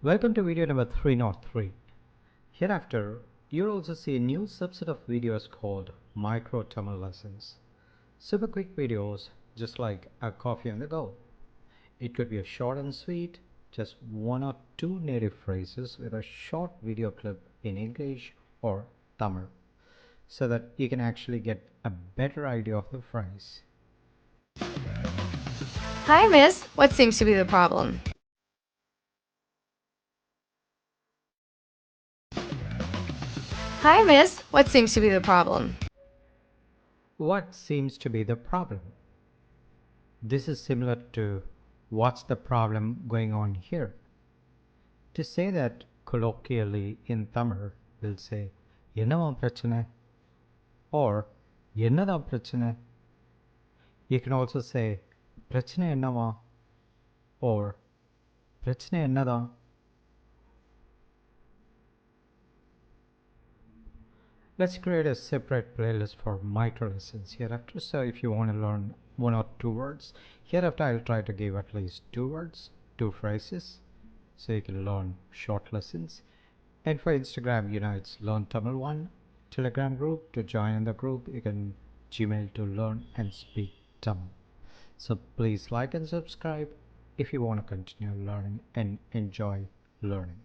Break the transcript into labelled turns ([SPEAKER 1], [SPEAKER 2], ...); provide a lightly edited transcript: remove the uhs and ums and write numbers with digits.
[SPEAKER 1] Welcome to video number 303. Hereafter, you'll also see a new subset of videos called micro Tamil lessons. Super quick videos, just like a coffee on the go. It could be a short and sweet, just one or two native phrases with a short video clip in English or Tamil, so that you can actually get a better idea of the phrase.
[SPEAKER 2] Hi, miss. What seems to be the problem? Hi, miss. What seems to be the problem?
[SPEAKER 1] What seems to be the problem? This is similar to what's the problem going on here? To say that colloquially in Tamil, we'll say என்னவா பிரச்சனை or என்னதான் பிரச்சனை. You can also say பிரச்சனை என்னவா or பிரச்சனை என்னதான். Let's create a separate playlist for micro lessons hereafter. So if you want to learn one or two words, hereafter I'll try to give at least two words, two phrases, so you can learn short lessons. And for Instagram, it's Learn Tamil One. Telegram group, to join in the group, you can Gmail to learn and speak Tamil. So please like and subscribe if you want to continue learning and enjoy learning.